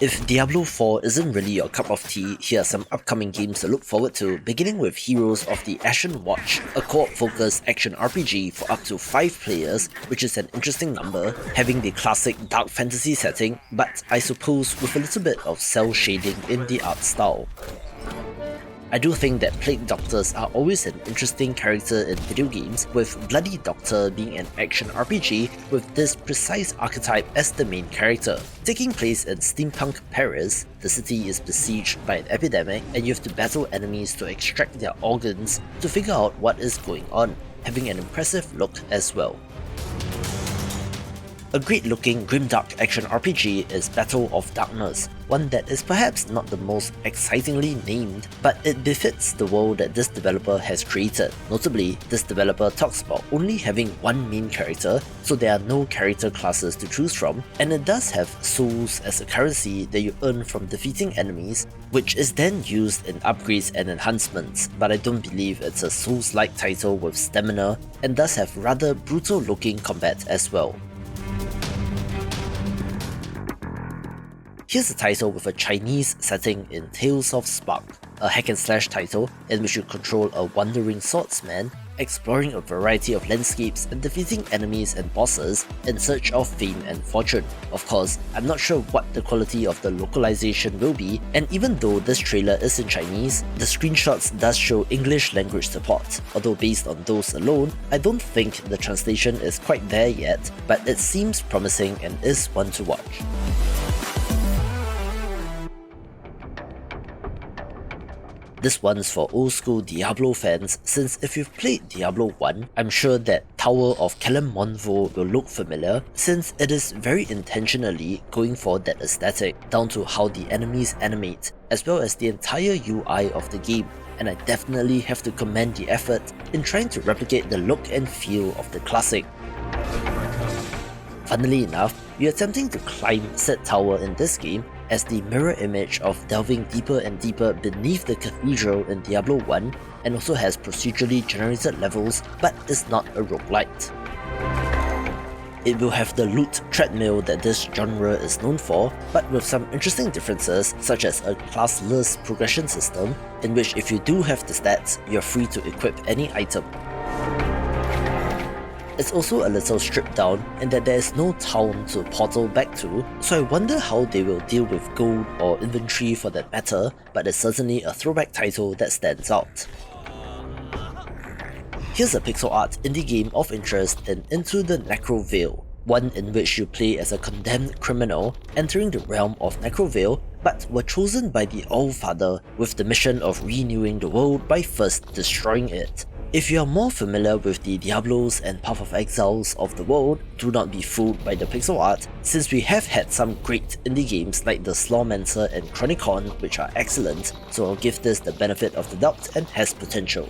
If Diablo 4 isn't really your cup of tea, here are some upcoming games to look forward to, beginning with Heroes of The Ashenwatch, a co-op-focused action RPG for up to 5 players, which is an interesting number, having the classic dark fantasy setting, but I suppose with a little bit of cel shading in the art style. I do think that Plague Doctors are always an interesting character in video games, with Bloody Doctor being an action RPG with this precise archetype as the main character. Taking place in steampunk Paris, the city is besieged by an epidemic and you have to battle enemies to extract their organs to figure out what is going on, having an impressive look as well. A great-looking grimdark action RPG is Battle of Darkness, one that is perhaps not the most excitingly named, but it befits the world that this developer has created. Notably, this developer talks about only having one main character, so there are no character classes to choose from, and it does have souls as a currency that you earn from defeating enemies, which is then used in upgrades and enhancements, but I don't believe it's a Souls-like title with stamina, and does have rather brutal-looking combat as well. Here's a title with a Chinese setting in Tales of Spark, a hack-and-slash title in which you control a wandering swordsman, exploring a variety of landscapes and defeating enemies and bosses in search of fame and fortune. Of course, I'm not sure what the quality of the localization will be, and even though this trailer is in Chinese, the screenshots does show English language support, although based on those alone, I don't think the translation is quite there yet, but it seems promising and is one to watch. This one's for old school Diablo fans, since if you've played Diablo 1, I'm sure that Tower of Kalemonvo will look familiar, since it is very intentionally going for that aesthetic, down to how the enemies animate, as well as the entire UI of the game, and I definitely have to commend the effort in trying to replicate the look and feel of the classic. Funnily enough, you're attempting to climb said tower in this game as the mirror image of delving deeper and deeper beneath the cathedral in Diablo 1, and also has procedurally generated levels but is not a roguelite. It will have the loot treadmill that this genre is known for, but with some interesting differences such as a classless progression system in which if you do have the stats, you're free to equip any item. It's also a little stripped down in that there is no town to portal back to, so I wonder how they will deal with gold or inventory for that matter, but it's certainly a throwback title that stands out. Here's a pixel art indie game of interest in Into the Necrovale, one in which you play as a condemned criminal entering the realm of Necrovale, but were chosen by the All-Father with the mission of renewing the world by first destroying it. If you are more familiar with the Diablos and Path of Exiles of the world, do not be fooled by the pixel art, since we have had some great indie games like the Slawmancer and Chronicon which are excellent, so I'll give this the benefit of the doubt and has potential.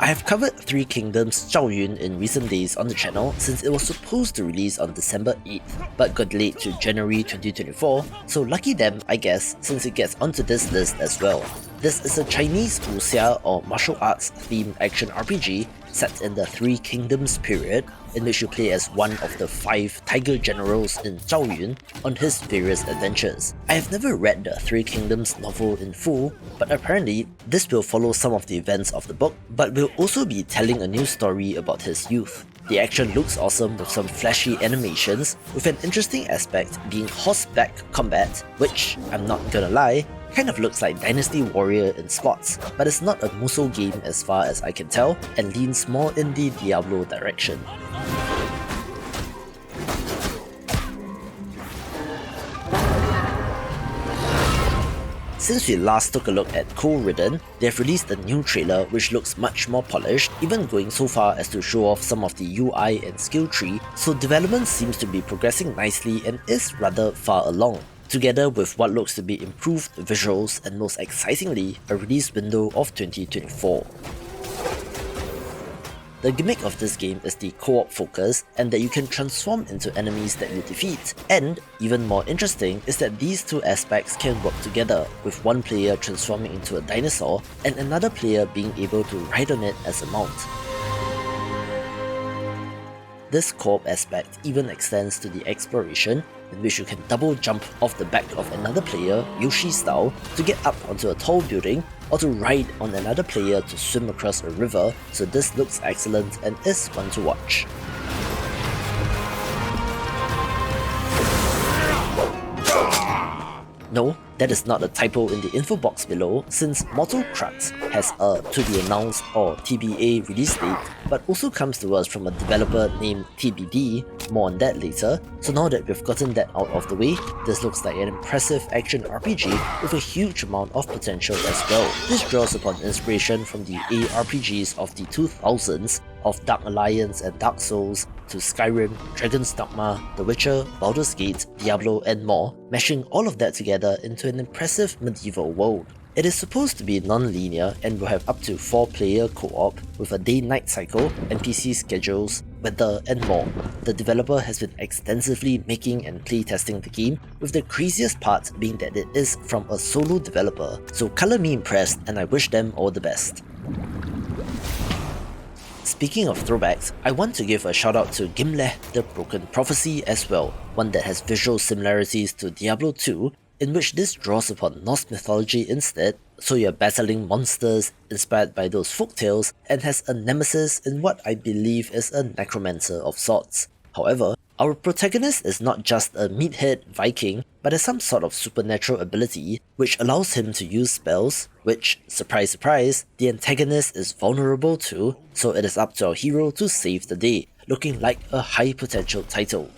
I have covered Three Kingdoms Zhao in recent days on the channel since it was supposed to release on December 8th, but got delayed to January 2024, so lucky them I guess since it gets onto this list as well. This is a Chinese wuxia or martial arts themed action RPG set in the Three Kingdoms period, in which you play as one of the 5 tiger generals in Zhao on his various adventures. I have never read the Three Kingdoms novel in full, but apparently this will follow some of the events of the book, but will also be telling a new story about his youth. The action looks awesome with some flashy animations, with an interesting aspect being horseback combat, which, I'm not gonna lie, kind of looks like Dynasty Warrior in spots, but it's not a Musou game as far as I can tell, and leans more in the Diablo direction. Since we last took a look at Coridden, they've released a new trailer which looks much more polished, even going so far as to show off some of the UI and skill tree, so development seems to be progressing nicely and is rather far along, together with what looks to be improved visuals and most excitingly, a release window of 2024. The gimmick of this game is the co-op focus, and that you can transform into enemies that you defeat, and even more interesting is that these two aspects can work together, with one player transforming into a dinosaur and another player being able to ride on it as a mount. this co-op aspect even extends to the exploration, in which you can double jump off the back of another player, Yoshi style, to get up onto a tall building, or to ride on another player to swim across a river, so this looks excellent and is fun to watch. No, that is not a typo in the info box below, since Mortal Crux has a to be announced or TBA release date, but also comes to us from a developer named TBD, more on that later. So now that we've gotten that out of the way, this looks like an impressive action RPG with a huge amount of potential as well. This draws upon inspiration from the ARPGs of the 2000s, of Dark Alliance and Dark Souls, to Skyrim, Dragon's Dogma, The Witcher, Baldur's Gate, Diablo and more, mashing all of that together into an impressive medieval world. It is supposed to be non-linear and will have up to 4-player co-op with a day-night cycle, NPC schedules, weather and more. The developer has been extensively making and playtesting the game, with the craziest part being that it is from a solo developer, so colour me impressed and I wish them all the best. Speaking of throwbacks, I want to give a shout out to Gimle, the Broken Prophecy as well, one that has visual similarities to Diablo 2, in which this draws upon Norse mythology instead, so you're battling monsters inspired by those folktales and has a nemesis in what I believe is a necromancer of sorts. However, our protagonist is not just a meathead Viking, but has some sort of supernatural ability which allows him to use spells, which, surprise surprise, the antagonist is vulnerable to, so it is up to our hero to save the day, looking like a high potential title.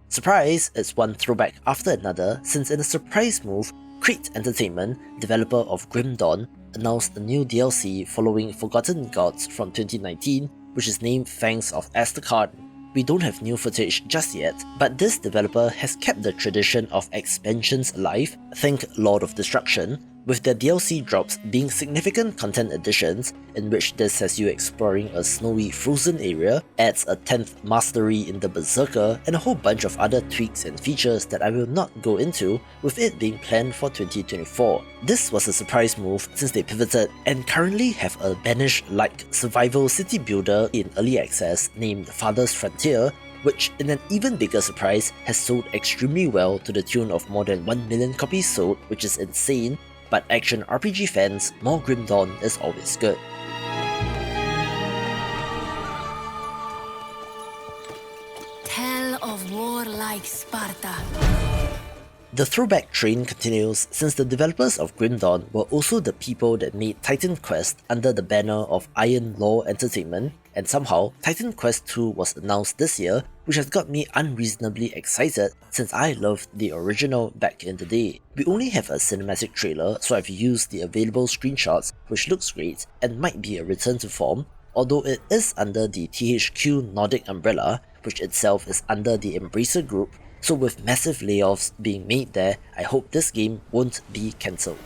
Surprise, it's one throwback after another, since in a surprise move, Crate Entertainment, developer of Grim Dawn, announced a new DLC following Forgotten Gods from 2019, which is named Fangs of Astrakhan. We don't have new footage just yet, but this developer has kept the tradition of expansions alive, think Lord of Destruction, with their DLC drops being significant content additions, in which this has you exploring a snowy frozen area, adds a 10th mastery in the Berserker, and a whole bunch of other tweaks and features that I will not go into, with it being planned for 2024. This was a surprise move since they pivoted and currently have a Banish-like survival city builder in early access named Father's Frontier, which in an even bigger surprise has sold extremely well to the tune of more than 1 million copies sold, which is insane. But action RPG fans, more Grim Dawn is always good. Tell of warlike Sparta. The throwback train continues since the developers of Grim Dawn were also the people that made Titan Quest under the banner of Iron Law Entertainment, and somehow Titan Quest 2 was announced this year, which has got me unreasonably excited since I loved the original back in the day. We only have a cinematic trailer, so I've used the available screenshots, which looks great and might be a return to form, although it is under the THQ Nordic umbrella, which itself is under the Embracer Group, so with massive layoffs being made there, I hope this game won't be cancelled.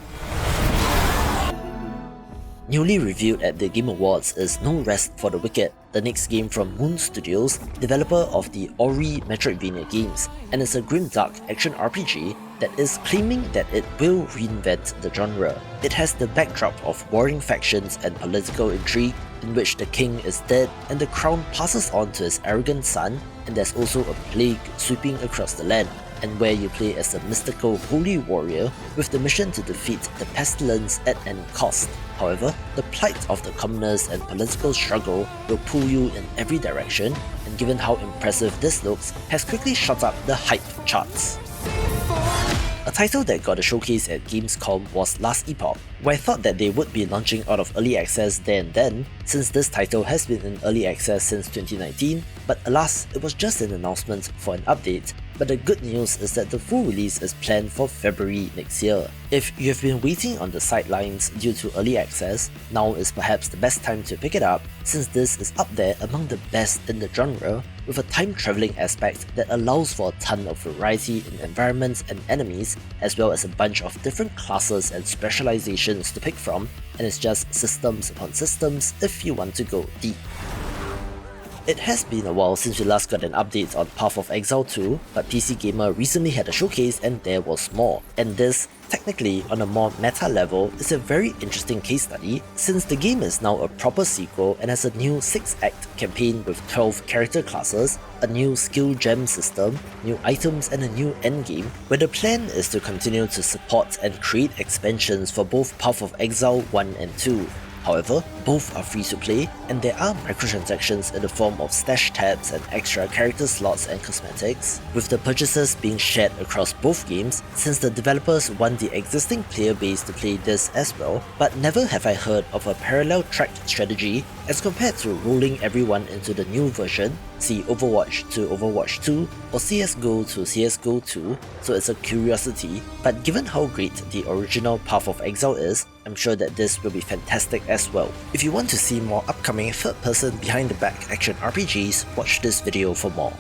Newly revealed at the Game Awards is No Rest for the Wicked, the next game from Moon Studios, developer of the Ori Metroidvania games, and it's a grimdark action RPG that is claiming that it will reinvent the genre. It has the backdrop of warring factions and political intrigue, in which the king is dead and the crown passes on to his arrogant son, and there's also a plague sweeping across the land, and where you play as a mystical holy warrior with the mission to defeat the pestilence at any cost. However, the plight of the commoners and political struggle will pull you in every direction, and given how impressive this looks, has quickly shot up the hype charts. A title that got a showcase at Gamescom was Last Epoch, where I thought that they would be launching out of early access there and then, since this title has been in early access since 2019, but alas, it was just an announcement for an update. But the good news is that the full release is planned for February next year. If you have been waiting on the sidelines due to early access, now is perhaps the best time to pick it up, since this is up there among the best in the genre, with a time-travelling aspect that allows for a ton of variety in environments and enemies, as well as a bunch of different classes and specializations to pick from, and it's just systems upon systems if you want to go deep. It has been a while since we last got an update on Path of Exile 2, but PC Gamer recently had a showcase and there was more. And this, technically on a more meta level, is a very interesting case study since the game is now a proper sequel and has a new 6-act campaign with 12 character classes, a new skill gem system, new items and a new endgame, where the plan is to continue to support and create expansions for both Path of Exile 1 and 2. However, both are free to play, and there are microtransactions in the form of stash tabs and extra character slots and cosmetics, with the purchases being shared across both games since the developers want the existing player base to play this as well, but never have I heard of a parallel tracked strategy as compared to rolling everyone into the new version, see Overwatch to Overwatch 2 or CSGO to CSGO 2, so it's a curiosity, but given how great the original Path of Exile is, I'm sure that this will be fantastic as well. If you want to see more upcoming third-person behind-the-back action RPGs, watch this video for more.